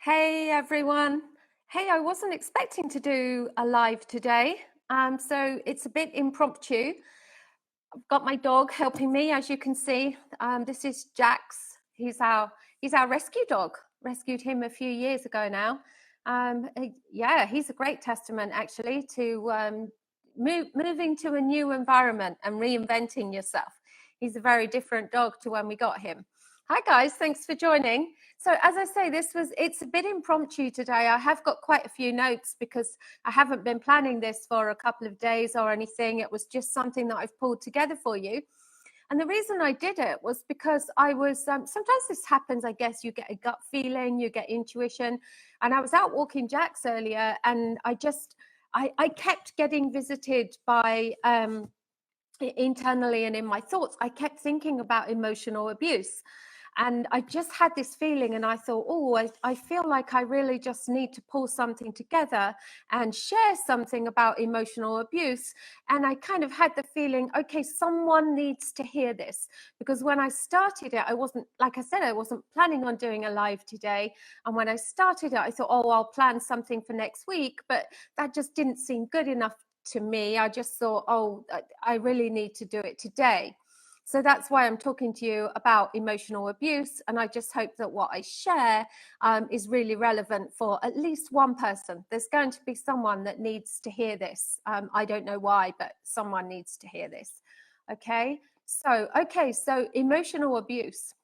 Hey everyone. Hey, I wasn't expecting to do a live today, so it's a bit impromptu. I've got my dog helping me, as you can see. This is Jax. He's our rescue dog. Rescued him a few years ago now. Yeah, he's a great testament actually to moving to a new environment and reinventing yourself. He's a very different dog to when we got him. Hi guys, thanks for joining. So as I say, it's a bit impromptu today. I have got quite a few notes because I haven't been planning this for a couple of days or anything. It was just something that I've pulled together for you. And the reason I did it was because I was, sometimes this happens, I guess, you get a gut feeling, you get intuition. And I was out walking Jax earlier and I kept getting visited by, internally and in my thoughts, I kept thinking about emotional abuse. And I just had this feeling and I thought, I feel like I really just need to pull something together and share something about emotional abuse. And I kind of had the feeling, okay, someone needs to hear this. Because when I started it, I wasn't planning on doing a live today. And when I started it, I thought, I'll plan something for next week. But that just didn't seem good enough to me. I just thought, I really need to do it today. So that's why I'm talking to you about emotional abuse. And I just hope that what I share is really relevant for at least one person. There's going to be someone that needs to hear this. I don't know why, but someone needs to hear this. Okay, so emotional abuse.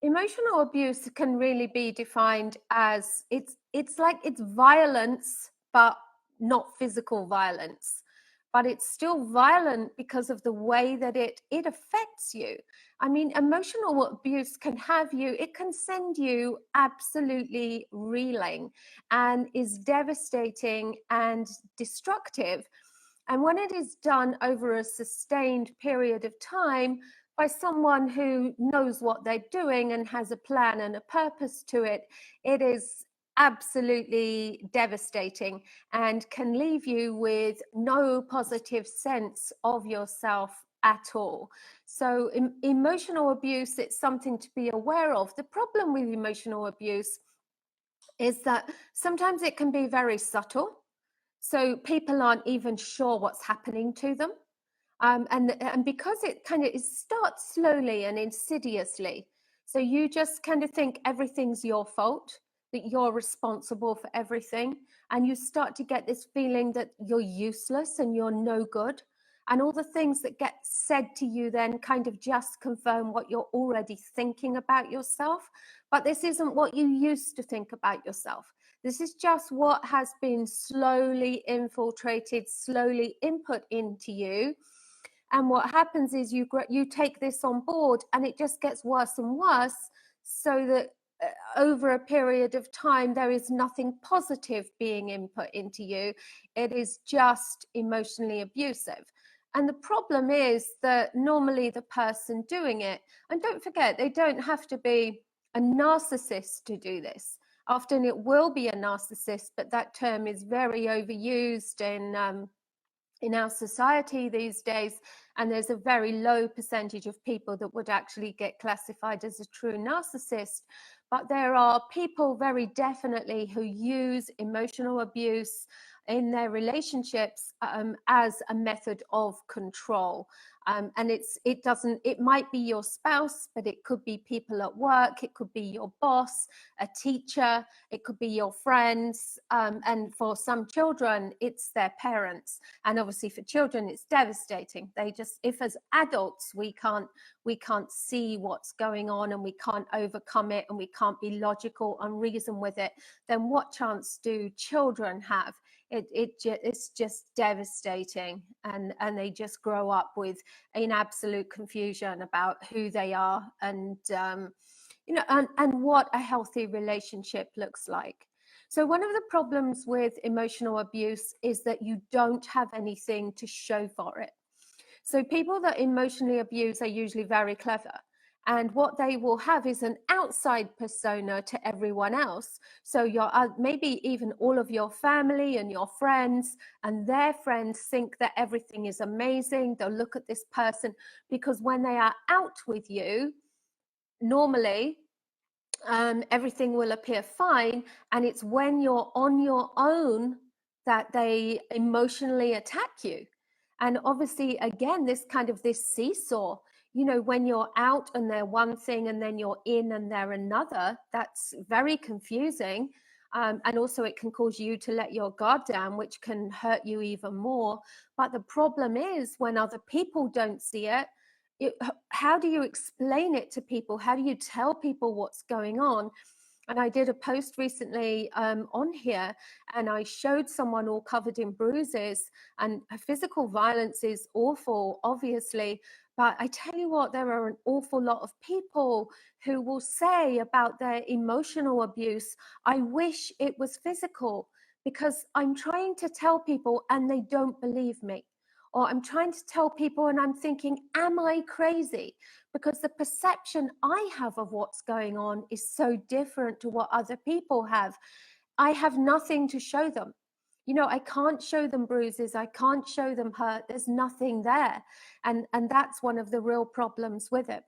Emotional abuse can really be defined as it's like it's violence, but not physical violence, but it's still violent because of the way that it affects you. I mean, emotional abuse can send you absolutely reeling and is devastating and destructive. And when it is done over a sustained period of time by someone who knows what they're doing and has a plan and a purpose to it, it is absolutely devastating and can leave you with no positive sense of yourself at all. So emotional abuse, it's something to be aware of. The problem with emotional abuse is that sometimes it can be very subtle. So people aren't even sure what's happening to them. And because it starts slowly and insidiously, so you just kind of think everything's your fault, that you're responsible for everything, and you start to get this feeling that you're useless and you're no good, and all the things that get said to you then kind of just confirm what you're already thinking about yourself. But this isn't what you used to think about yourself. This is just what has been slowly infiltrated, slowly input into you. And what happens is you take this on board and it just gets worse and worse, so that over a period of time, there is nothing positive being input into you. It is just emotionally abusive. And the problem is that normally the person doing it, and don't forget, they don't have to be a narcissist to do this. Often it will be a narcissist, but that term is very overused in our society these days, and there's a very low percentage of people that would actually get classified as a true narcissist. But there are people very definitely who use emotional abuse in their relationships as a method of control. And it might be your spouse, but it could be people at work, it could be your boss, a teacher, it could be your friends, and for some children, it's their parents. And obviously for children, it's devastating. If as adults, we can't see what's going on and we can't overcome it and we can't be logical and reason with it, then what chance do children have? It's just devastating, and they just grow up in absolute confusion about who they are and and what a healthy relationship looks like. So one of the problems with emotional abuse is that you don't have anything to show for it. So people that emotionally abuse are usually very clever. And what they will have is an outside persona to everyone else. So maybe even all of your family and your friends and their friends think that everything is amazing. They'll look at this person because when they are out with you, normally everything will appear fine. And it's when you're on your own that they emotionally attack you. And obviously, again, this seesaw, when you're out and they're one thing and then you're in and they're another, that's very confusing. And also it can cause you to let your guard down, which can hurt you even more. But the problem is when other people don't see it, how do you explain it to people? How do you tell people what's going on? And I did a post recently on here, and I showed someone all covered in bruises, and physical violence is awful, obviously. But I tell you what, there are an awful lot of people who will say about their emotional abuse, I wish it was physical, because I'm trying to tell people and they don't believe me. Or I'm trying to tell people and I'm thinking, am I crazy? Because the perception I have of what's going on is so different to what other people have. I have nothing to show them. I can't show them bruises. I can't show them hurt. There's nothing there. And that's one of the real problems with it.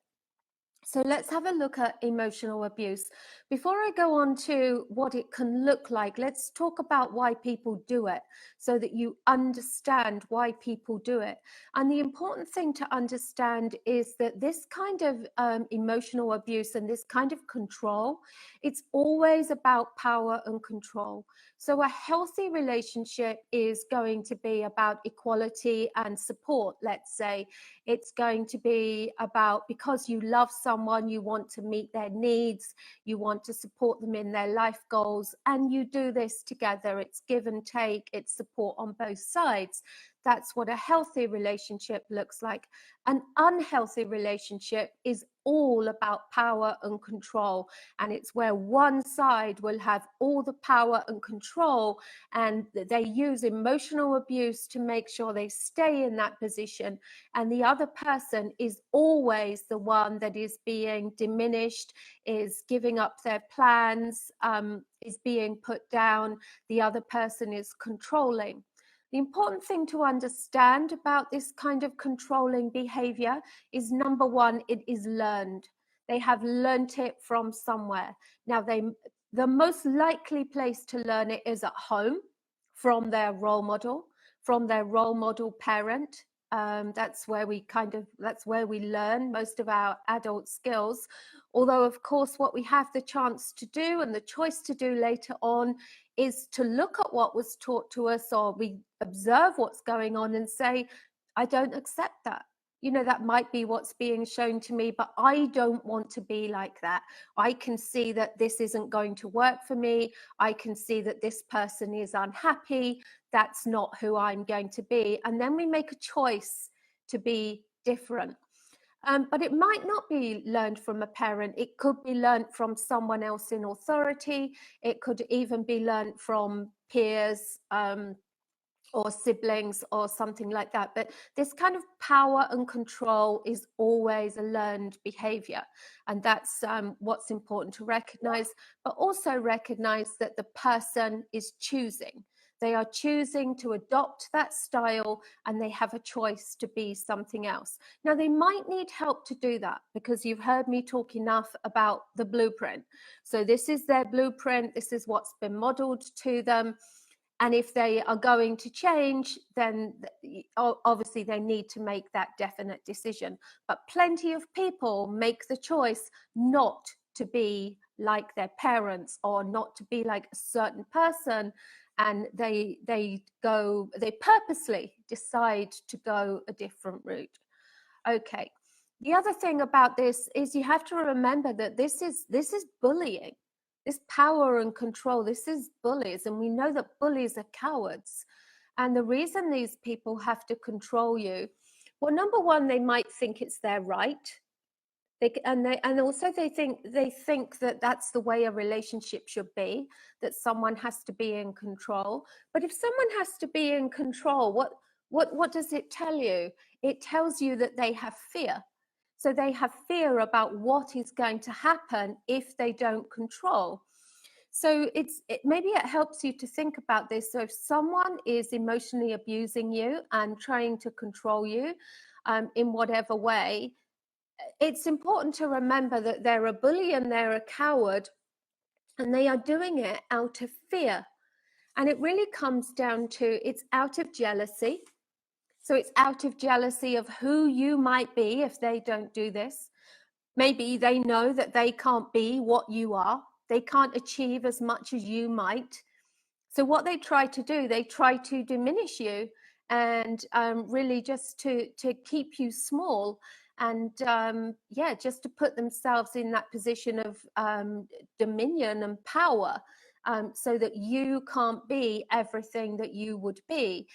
So let's have a look at emotional abuse. Before I go on to what it can look like, let's talk about why people do it so that you understand why people do it. And the important thing to understand is that this kind of emotional abuse and this kind of control, it's always about power and control. So a healthy relationship is going to be about equality and support, let's say. It's going to be about, because you love someone, you want to meet their needs, you want to support them in their life goals, and you do this together. It's give and take, it's support on both sides. That's what a healthy relationship looks like. An unhealthy relationship is all about power and control, and it's where one side will have all the power and control, and they use emotional abuse to make sure they stay in that position, and the other person is always the one that is being diminished, is giving up their plans, is being put down. The other person is controlling. The important thing to understand about this kind of controlling behavior is, number one, it is learned. They have learned it from somewhere. Now, the most likely place to learn it is at home, from their role model parent. That's where we learn most of our adult skills. Although, of course, what we have the chance to do and the choice to do later on is to look at what was taught to us, or we observe what's going on and say, I don't accept that. That might be what's being shown to me, but I don't want to be like that. I can see that this isn't going to work for me. I can see that this person is unhappy. That's not who I'm going to be. And then we make a choice to be different. But it might not be learned from a parent. It could be learned from someone else in authority. It could even be learned from peers, or siblings or something like that. But this kind of power and control is always a learned behavior. And that's what's important to recognize, but also recognize that the person is choosing. They are choosing to adopt that style, and they have a choice to be something else. Now, they might need help to do that, because you've heard me talk enough about the blueprint. So this is their blueprint. This is what's been modeled to them. And if they are going to change, then obviously they need to make that definite decision. But plenty of people make the choice not to be like their parents, or not to be like a certain person, and they purposely decide to go a different route. Okay. The other thing about this is you have to remember that this is bullying. This power and control, this is bullies, and we know that bullies are cowards. And the reason these people have to control you, well, number one, they might think it's their right. They think that that's the way a relationship should be, that someone has to be in control. But if someone has to be in control, what does it tell you? It tells you that they have fear. So they have fear about what is going to happen if they don't control. So maybe it helps you to think about this. So if someone is emotionally abusing you and trying to control you in whatever way, it's important to remember that they're a bully and they're a coward, and they are doing it out of fear. And it really comes down to, it's out of jealousy. So it's out of jealousy of who you might be if they don't do this. Maybe they know that they can't be what you are. They can't achieve as much as you might. So what they try to do, they try to diminish you, and really just to keep you small, and yeah, just to put themselves in that position of dominion and power, so that you can't be everything that you would be.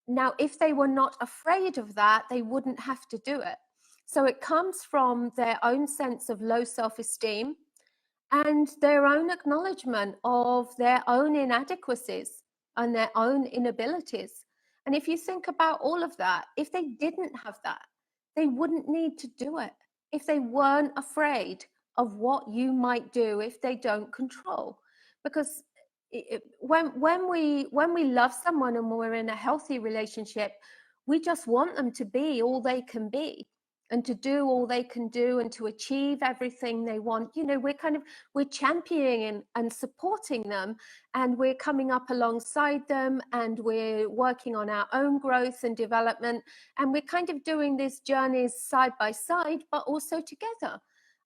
Now, if they were not afraid of that, they wouldn't have to do it. So it comes from their own sense of low self-esteem and their own acknowledgement of their own inadequacies and their own inabilities. And if you think about all of that, if they didn't have that, they wouldn't need to do it. If they weren't afraid of what you might do if they don't control. Because when we love someone and we're in a healthy relationship, we just want them to be all they can be, and to do all they can do, and to achieve everything they want. You know, we're championing and supporting them, and we're coming up alongside them, and we're working on our own growth and development, and we're kind of doing these journeys side by side, but also together.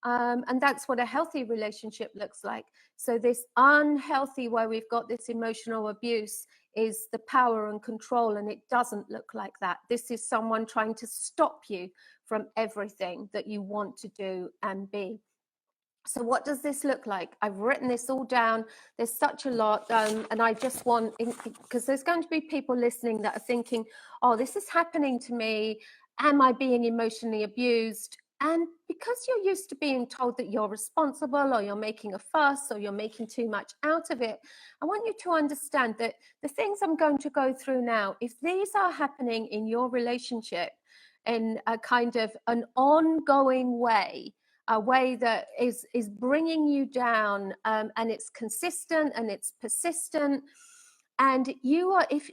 And that's what a healthy relationship looks like. So this unhealthy, where we've got this emotional abuse, is the power and control, and it doesn't look like that. This is someone trying to stop you from everything that you want to do and be. So what does this look like? I've written this all down. There's such a lot, and I just want, because there's going to be people listening that are thinking, oh, this is happening to me. Am I being emotionally abused? And because you're used to being told that you're responsible, or you're making a fuss, or you're making too much out of it, I want you to understand that the things I'm going to go through now, if these are happening in your relationship in a kind of an ongoing way, a way that is bringing you down, and it's consistent and it's persistent, and you are, if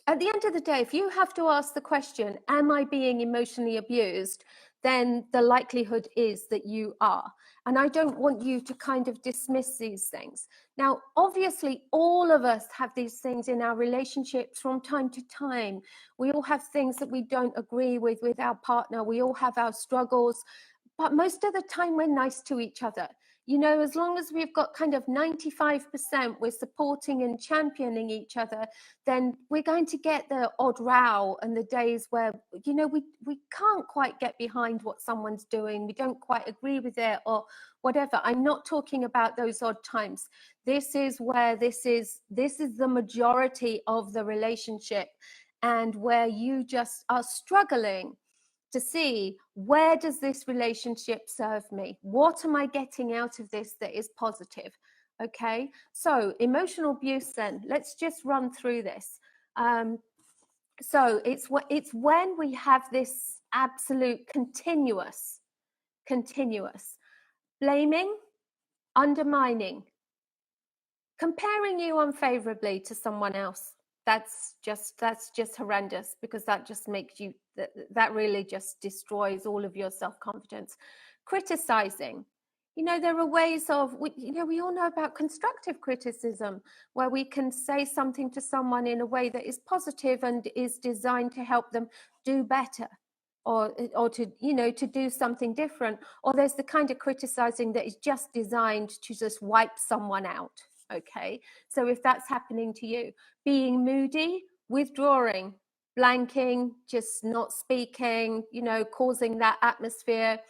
at the end of the day, if you have to ask the question, am I being emotionally abused, then the likelihood is that you are. And I don't want you to kind of dismiss these things. Now, obviously, all of us have these things in our relationships from time to time. We all have things that we don't agree with our partner. We all have our struggles. But most of the time, we're nice to each other. You know, as long as we've got kind of 95%, we're supporting and championing each other, then we're going to get the odd row and the days where, you know, we can't quite get behind what someone's doing. We don't quite agree with it or whatever. I'm not talking about those odd times. This is where this is the majority of the relationship, and where you just are struggling to see, where does this relationship serve me? What am I getting out of this that is positive? Okay, so emotional abuse, then let's just run through this. So it's when we have this absolute continuous blaming, undermining, comparing you unfavorably to someone else. That's just horrendous, because that just makes you, that really just destroys all of your self-confidence. Criticizing, you know, there are ways of, you know, we all know about constructive criticism, where we can say something to someone in a way that is positive and is designed to help them do better, or to, you know, to do something different. Or there's the kind of criticizing that is just designed to just wipe someone out. Okay, so if that's happening to you, being moody, withdrawing, blanking, just not speaking, you know, causing that atmosphere,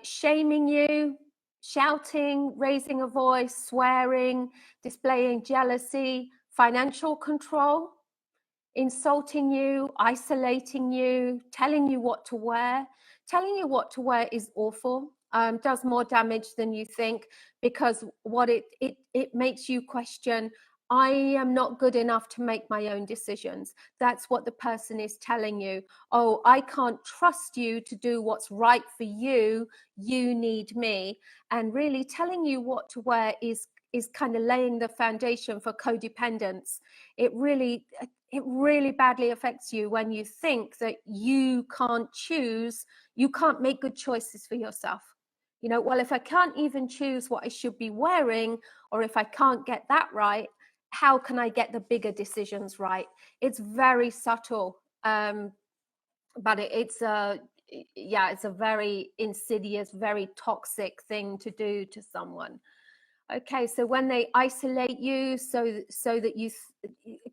shaming you, shouting, raising a voice, swearing, displaying jealousy, financial control, insulting you, isolating you, telling you what to wear. Telling you what to wear is awful. Does more damage than you think, because what it makes you question, I am not good enough to make my own decisions. That's what the person is telling you. Oh, I can't trust you to do what's right for you. You need me. And really telling you what to wear is is kind of laying the foundation for codependence. It really badly affects you when you think that you can't choose, you can't make good choices for yourself. You know, well, if I can't even choose what I should be wearing, or if I can't get that right, how can I get the bigger decisions right? It's very subtle, but it's a very insidious, very toxic thing to do to someone. Okay, so when they isolate you, so that you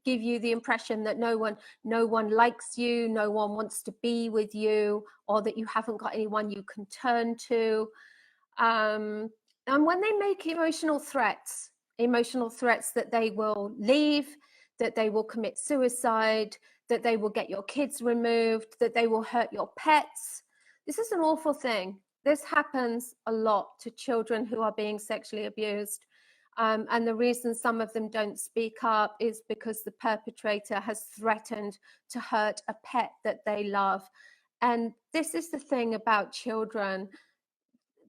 give you the impression that no one likes you, no one wants to be with you, or that you haven't got anyone you can turn to. And when they make emotional threats that they will leave, that they will commit suicide, that they will get your kids removed, that they will hurt your pets. This is an awful thing. This happens a lot to children who are being sexually abused. And the reason some of them don't speak up is because the perpetrator has threatened to hurt a pet that they love. And this is the thing about children.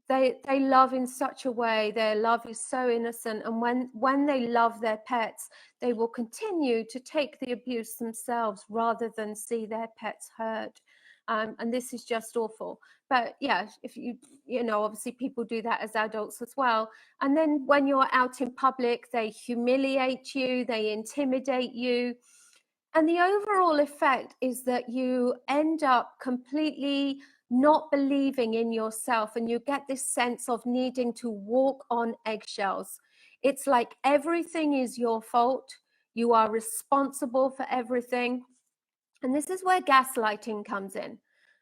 They love in such a way, their love is so innocent, and when they love their pets, they will continue to take the abuse themselves rather than see their pets hurt. And this is just awful. But yeah, if you know, obviously people do that as adults as well. And then when you're out in public, they humiliate you, they intimidate you. And the overall effect is that you end up completely not believing in yourself, and you get this sense of needing to walk on eggshells. It's like everything is your fault. You are responsible for everything. And this is where gaslighting comes in.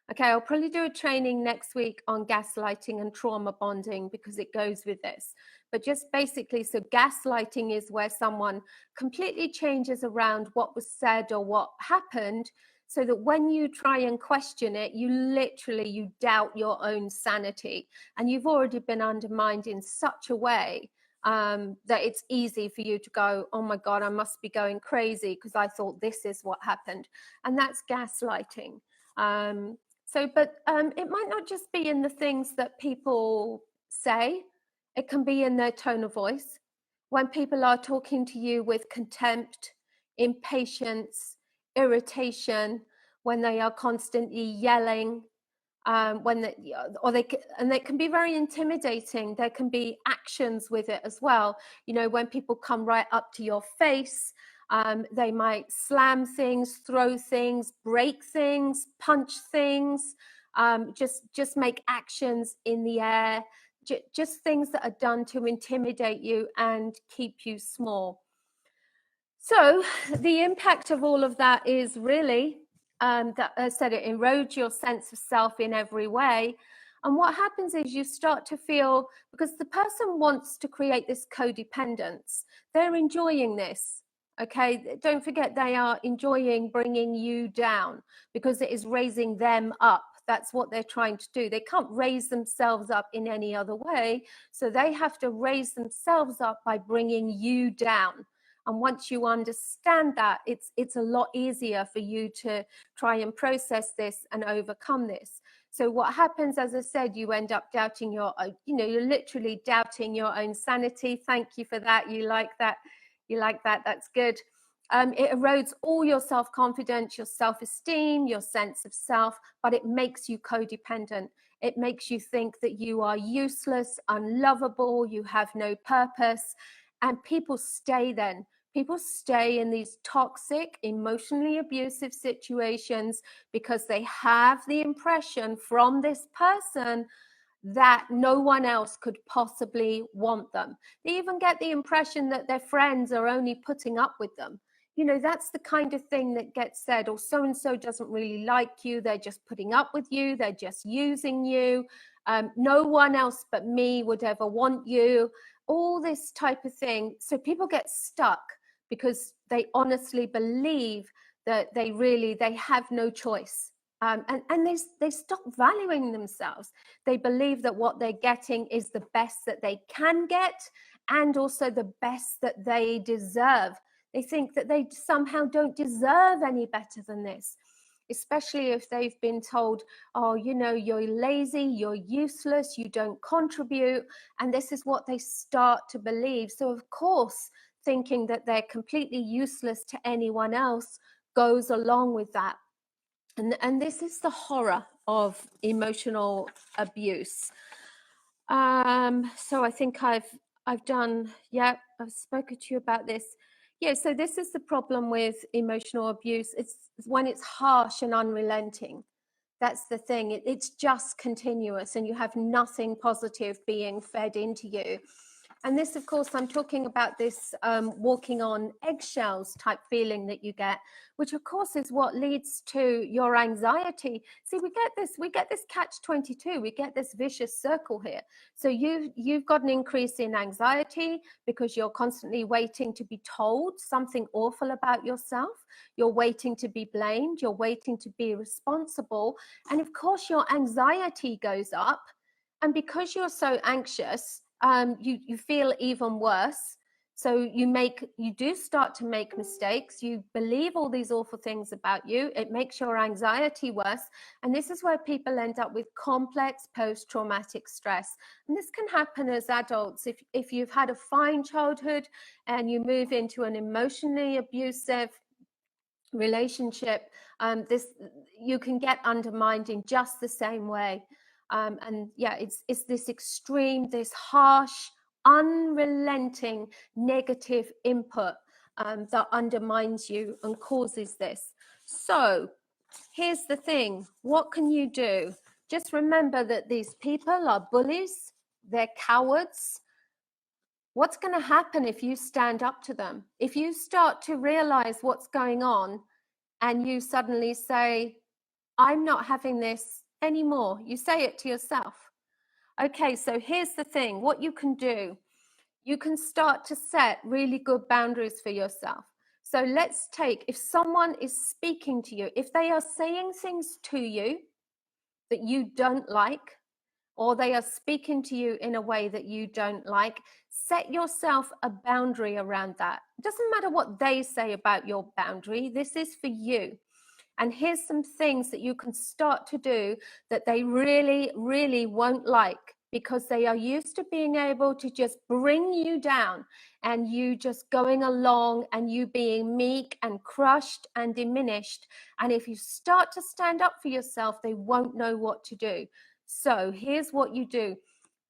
Okay, I'll probably do a training next week on gaslighting and trauma bonding because it goes with this. But just basically, so gaslighting is where someone completely changes around what was said or what happened, so that when you try and question it, you doubt your own sanity. And you've already been undermined in such a way that it's easy for you to go, oh my God, I must be going crazy because I thought this is what happened. And that's gaslighting. But it might not just be in the things that people say. It can be in their tone of voice. When people are talking to you with contempt, impatience, irritation, when they are constantly yelling, they can be very intimidating. There can be actions with it as well. You know, when people come right up to your face, they might slam things, throw things, break things, punch things, just make actions in the air, just things that are done to intimidate you and keep you small. So the impact of all of that is really, that I said, it erodes your sense of self in every way. And what happens is you start to feel, because the person wants to create this codependence, they're enjoying this. Okay, don't forget, they are enjoying bringing you down because it is raising them up. That's what they're trying to do. They can't raise themselves up in any other way. So they have to raise themselves up by bringing you down. And once you understand that, it's a lot easier for you to try and process this and overcome this. So what happens, as I said, you end up doubting your, you're literally doubting your own sanity. Thank you for that. You like that. You like that. That's good. It erodes all your self-confidence, your self-esteem, your sense of self, but it makes you codependent. It makes you think that you are useless, unlovable, you have no purpose. And people stay then. People stay in these toxic, emotionally abusive situations because they have the impression from this person that no one else could possibly want them. They even get the impression that their friends are only putting up with them. You know, that's the kind of thing that gets said, or so-and-so doesn't really like you, they're just putting up with you, they're just using you. No one else but me would ever want you. All this type of thing. So people get stuck because they honestly believe that they have no choice. And they stop valuing themselves. They believe that what they're getting is the best that they can get, and also the best that they deserve. They think that they somehow don't deserve any better than this. especially if they've been told, oh, you know, you're lazy, you're useless, you don't contribute. And this is what they start to believe. So of course, thinking that they're completely useless to anyone else goes along with that. And this is the horror of emotional abuse. So I think I've done, yeah, I've spoken to you about this. Yeah, so this is the problem with emotional abuse. It's when it's harsh and unrelenting. That's the thing. It's just continuous, and you have nothing positive being fed into you. And this, of course, I'm talking about this walking on eggshells type feeling that you get, which of course is what leads to your anxiety. See, we get this catch-22, we get this vicious circle here. So you've got an increase in anxiety because you're constantly waiting to be told something awful about yourself. You're waiting to be blamed. You're waiting to be responsible. And of course, your anxiety goes up. And because you're so anxious, you feel even worse. So you do start to make mistakes. You believe all these awful things about you. It makes your anxiety worse. And this is where people end up with complex post-traumatic stress. And this can happen as adults. If you've had a fine childhood and you move into an emotionally abusive relationship, you can get undermined in just the same way. And yeah, it's this extreme, this harsh, unrelenting negative input that undermines you and causes this. So here's the thing, what can you do? Just remember that these people are bullies, they're cowards. What's going to happen if you stand up to them? If you start to realize what's going on and you suddenly say, I'm not having this anymore. You say it to yourself. Okay, so here's the thing. What you can do, you can start to set really good boundaries for yourself. So let's take, if someone is speaking to you, if they are saying things to you that you don't like, or they are speaking to you in a way that you don't like, set yourself a boundary around that. It doesn't matter what they say about your boundary. This is for you. And here's some things that you can start to do that they really, really won't like, because they are used to being able to just bring you down and you just going along and you being meek and crushed and diminished. And if you start to stand up for yourself, they won't know what to do. So here's what you do.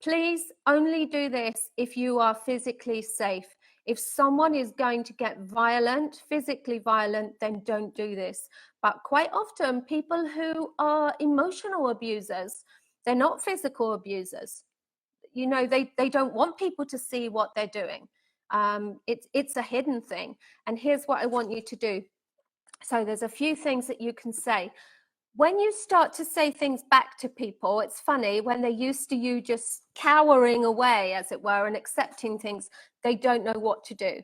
Please only do this if you are physically safe. If someone is going to get violent, physically violent, then don't do this. But quite often, people who are emotional abusers, they're not physical abusers. You know, they don't want people to see what they're doing. It's a hidden thing. And here's what I want you to do. So there's a few things that you can say. When you start to say things back to people, it's funny, when they're used to you just cowering away, as it were, and accepting things, they don't know what to do.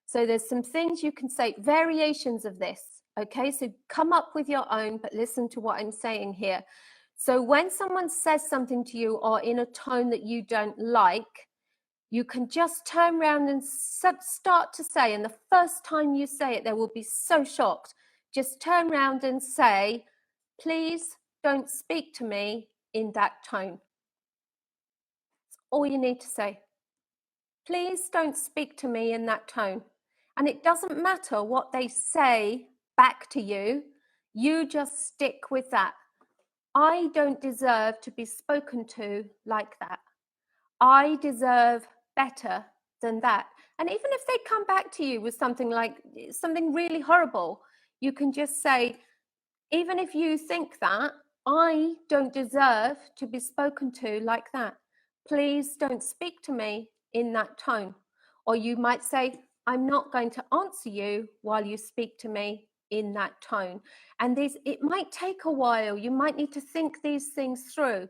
So there's some things you can say, variations of this, okay? So come up with your own, but listen to what I'm saying here. So when someone says something to you or in a tone that you don't like, you can just turn around and start to say, and the first time you say it, they will be so shocked. Just turn around and say, please don't speak to me in that tone. That's all you need to say. Please don't speak to me in that tone. And it doesn't matter what they say back to you. You just stick with that. I don't deserve to be spoken to like that. I deserve better than that. And even if they come back to you with something like something really horrible, you can just say, even if you think that, I don't deserve to be spoken to like that. Please don't speak to me in that tone. Or you might say, I'm not going to answer you while you speak to me in that tone. And it might take a while. You might need to think these things through.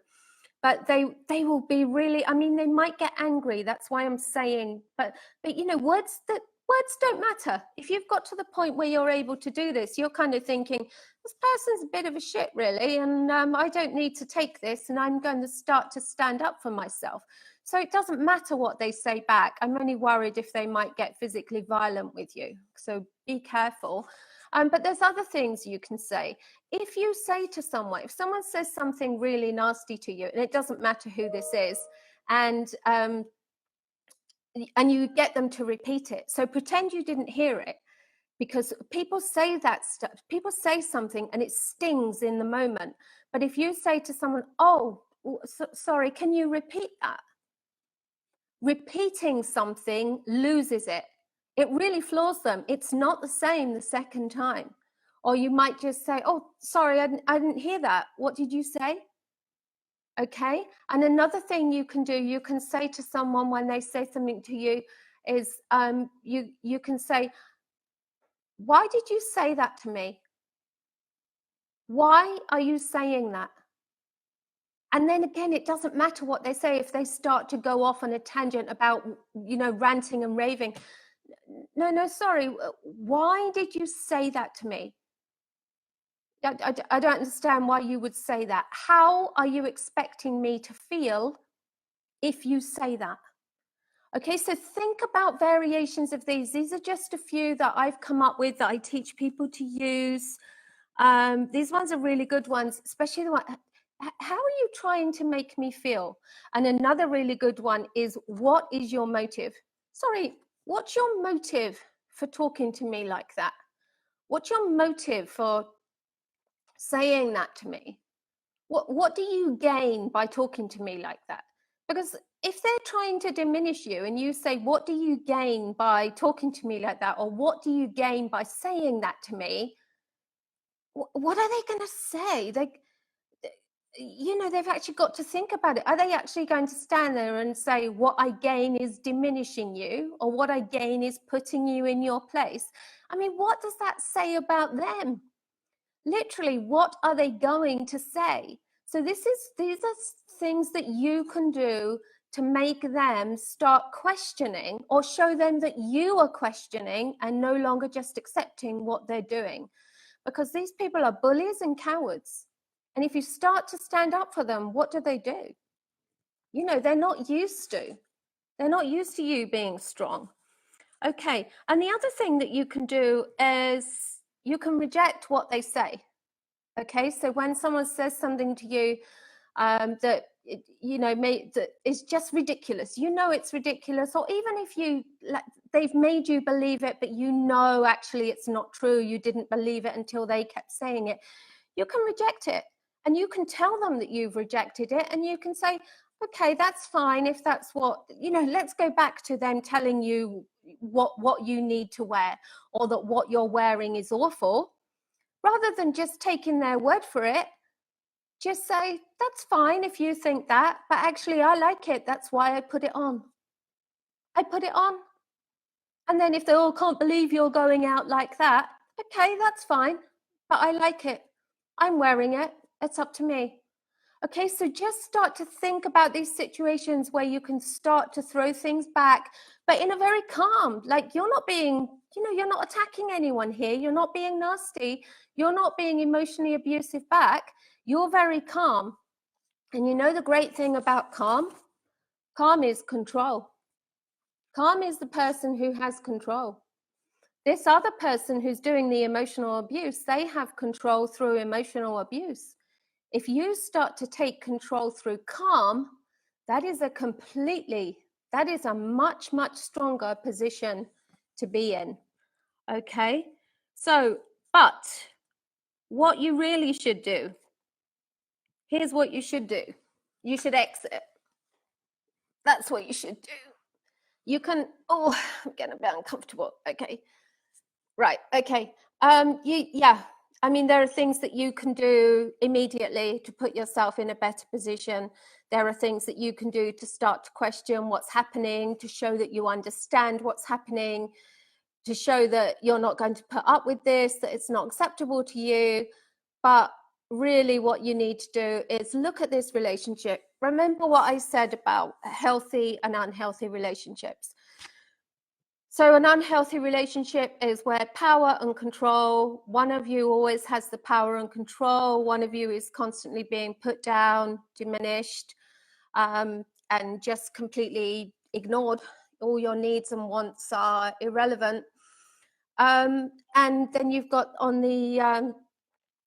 But they will be really, I mean, they might get angry. That's why I'm saying, but you know, words that Words don't matter. If you've got to the point where you're able to do this, you're kind of thinking, this person's a bit of a shit, really, and I don't need to take this, and I'm going to start to stand up for myself. So it doesn't matter what they say back. I'm only worried if they might get physically violent with you. So be careful. But there's other things you can say. If you say to someone, if someone says something really nasty to you, and it doesn't matter who this is, and you get them to repeat it. So pretend you didn't hear it, because people say that stuff. People say something and it stings in the moment. But if you say to someone, oh, sorry, can you repeat that? Repeating something loses it. It really floors them. It's not the same the second time. Or you might just say, oh, sorry, I didn't hear that. What did you say? Okay. And another thing you can do, you can say to someone when they say something to you is you can say, why did you say that to me? Why are you saying that? And then again, it doesn't matter what they say. If they start to go off on a tangent about, ranting and raving. No, sorry. Why did you say that to me? I don't understand why you would say that. How are you expecting me to feel if you say that? Okay, so think about variations of these. These are just a few that I've come up with that I teach people to use. These ones are really good ones, especially the one, how are you trying to make me feel? And another really good one is, what is your motive? Sorry, what's your motive for talking to me like that? What's your motive for saying that to me? What do you gain by talking to me like that? Because if they're trying to diminish you and you say, what do you gain by talking to me like that? Or what do you gain by saying that to me? What are they going to say? They've actually got to think about it. Are they actually going to stand there and say, what I gain is diminishing you, or what I gain is putting you in your place? I mean, what does that say about them? Literally, what are they going to say? So these are things that you can do to make them start questioning, or show them that you are questioning and no longer just accepting what they're doing. Because these people are bullies and cowards. And if you start to stand up for them, what do? They're not used to you being strong. Okay. And the other thing that you can do is you can reject what they say. Okay. So when someone says something to you that is just ridiculous, it's ridiculous, or even if they've made you believe it, but actually it's not true, you didn't believe it until they kept saying it, you can reject it. And you can tell them that you've rejected it, and you can say, okay, that's fine. If that's what, let's go back to them telling you what you need to wear, or that what you're wearing is awful. Rather than just taking their word for it, just say, that's fine if you think that, but actually I like it. That's why I put it on. And then if they all can't believe you're going out like that, okay, that's fine, but I like it. I'm wearing it. It's up to me. Okay, so just start to think about these situations where you can start to throw things back, but in a very calm, like you're not being, you're not attacking anyone here. You're not being nasty. You're not being emotionally abusive back. You're very calm. And the great thing about calm is control. Calm is the person who has control. This other person who's doing the emotional abuse, they have control through emotional abuse. If you start to take control through calm, that is a much, much stronger position to be in. Okay? So, but what you really should do, here's what you should do. You should exit. That's what you should do. You can, I'm getting a bit uncomfortable. Okay. Right. Okay. I mean, there are things that you can do immediately to put yourself in a better position. There are things that you can do to start to question what's happening, to show that you understand what's happening, to show that you're not going to put up with this, that it's not acceptable to you. But really what you need to do is look at this relationship. Remember what I said about healthy and unhealthy relationships. So an unhealthy relationship is where power and control, one of you always has the power and control, one of you is constantly being put down, diminished, and just completely ignored. All your needs and wants are irrelevant. And then you've got on the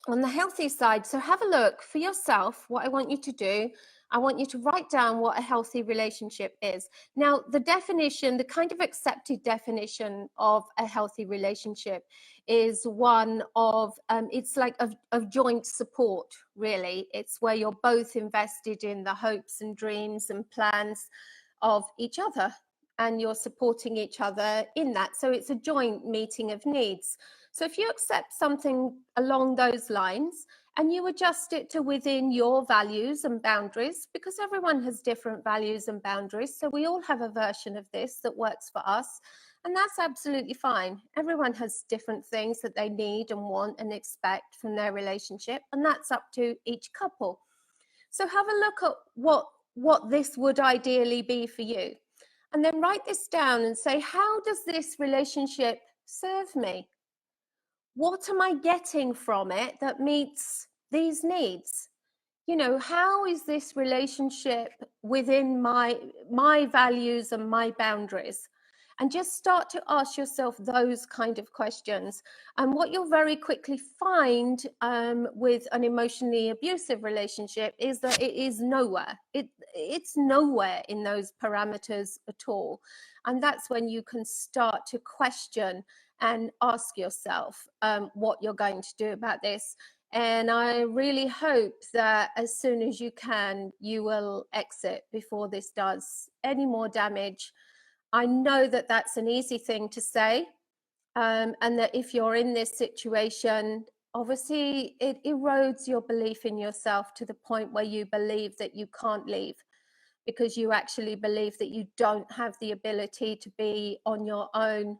healthy side. So have a look for yourself. What I want you to do, I want you to write down what a healthy relationship is. Now, the definition, the kind of accepted definition of a healthy relationship is one of, it's like of joint support, really. It's where you're both invested in the hopes and dreams and plans of each other, and you're supporting each other in that. So it's a joint meeting of needs. So if you accept something along those lines and you adjust it to within your values and boundaries, because everyone has different values and boundaries. So we all have a version of this that works for us. And that's absolutely fine. Everyone has different things that they need and want and expect from their relationship. And that's up to each couple. So have a look at what this would ideally be for you. And then write this down and say, how does this relationship serve me? What am I getting from it that meets these needs? You know, how is this relationship within my values and my boundaries? And just start to ask yourself those kind of questions. And what you'll very quickly find with an emotionally abusive relationship is that it is nowhere. It's nowhere in those parameters at all. And that's when you can start to question and ask yourself what you're going to do about this. And I really hope that as soon as you can, you will exit before this does any more damage. I know that that's an easy thing to say, and that if you're in this situation, obviously it erodes your belief in yourself to the point where you believe that you can't leave, because you actually believe that you don't have the ability to be on your own.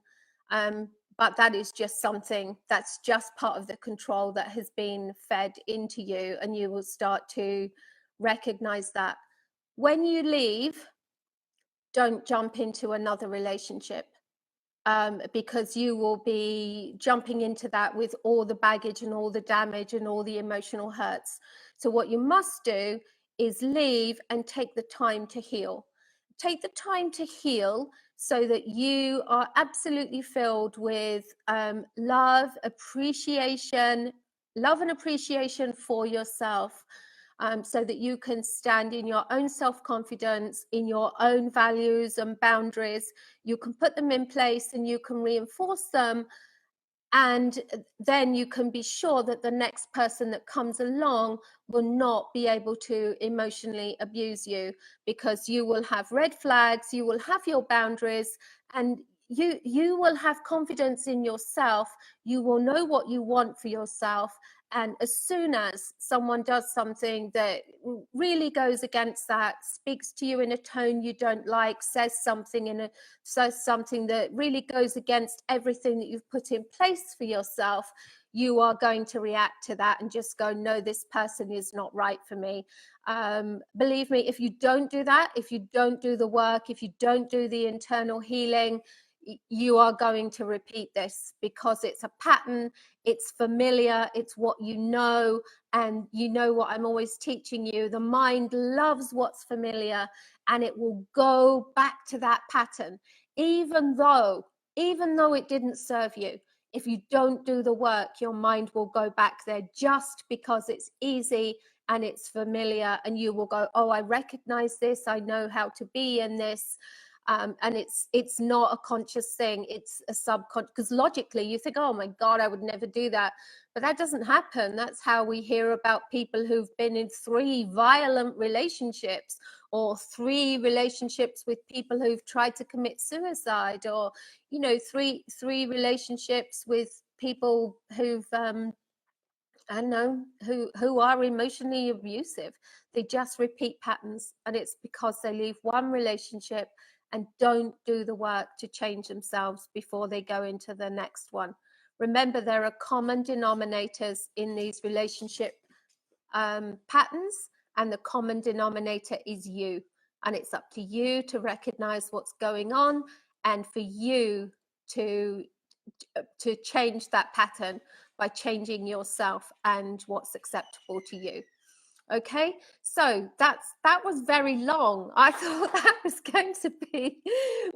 But that is just something that's just part of the control that has been fed into you, and you will start to recognize that. When you leave, don't jump into another relationship, because you will be jumping into that with all the baggage and all the damage and all the emotional hurts. So what you must do is leave and take the time to heal. Take the time to heal so that you are absolutely filled with love and appreciation for yourself, so that you can stand in your own self-confidence, in your own values and boundaries. You can put them in place and you can reinforce them. And then you can be sure that the next person that comes along will not be able to emotionally abuse you, because you will have red flags, you will have your boundaries, and you will have confidence in yourself. You will know what you want for yourself. And as soon as someone does something that really goes against that, speaks to you in a tone you don't like, says something that really goes against everything that you've put in place for yourself, you are going to react to that and just go, no, this person is not right for me. Believe me, if you don't do that, if you don't do the work, if you don't do the internal healing, you are going to repeat this, because it's a pattern, it's familiar, it's what you know. And you know what I'm always teaching you, the mind loves what's familiar, and it will go back to that pattern, even though it didn't serve you. If you don't do the work, your mind will go back there just because it's easy and it's familiar, and you will go, oh, I recognize this, I know how to be in this. And it's not a conscious thing, it's a subconscious, because logically you think, oh my God, I would never do that. But that doesn't happen. That's how we hear about people who've been in 3 violent relationships, or 3 relationships with people who've tried to commit suicide, or, you know, three relationships with people who've I know, who are emotionally abusive. They just repeat patterns, and it's because they leave one relationship and don't do the work to change themselves before they go into the next one. Remember, there are common denominators in these relationship patterns, and the common denominator is you. And it's up to you to recognize what's going on, and for you to change that pattern by changing yourself and what's acceptable to you. Okay, so that was very long. I thought that was going to be,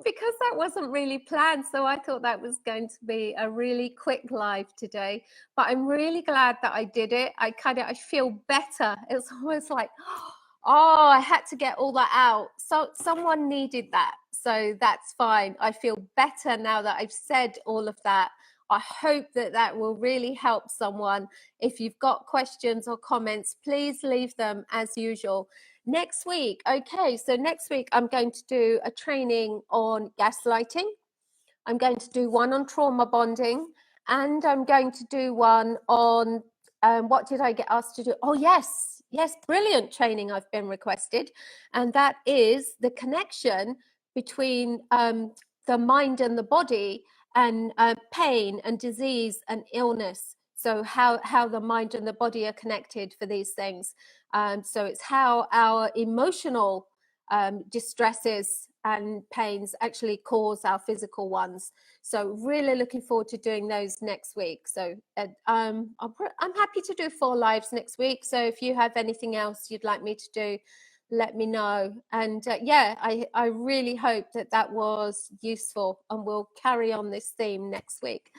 because that wasn't really planned, so I thought that was going to be a really quick live today, but I'm really glad that I did it. I feel better. It's almost like, oh, I had to get all that out. So someone needed that, so that's fine. I feel better now that I've said all of that. I hope that that will really help someone. If you've got questions or comments, please leave them as usual. Next week, okay, so next week I'm going to do a training on gaslighting. I'm going to do one on trauma bonding, and I'm going to do one on, what did I get asked to do? Oh, yes, brilliant training I've been requested. And that is the connection between the mind and the body, and pain and disease and illness. So how the mind and the body are connected for these things. So it's how our emotional distresses and pains actually cause our physical ones. So really looking forward to doing those next week. So I'm happy to do 4 lives next week. So if you have anything else you'd like me to do, let me know. And yeah, I really hope that that was useful, and we'll carry on this theme next week.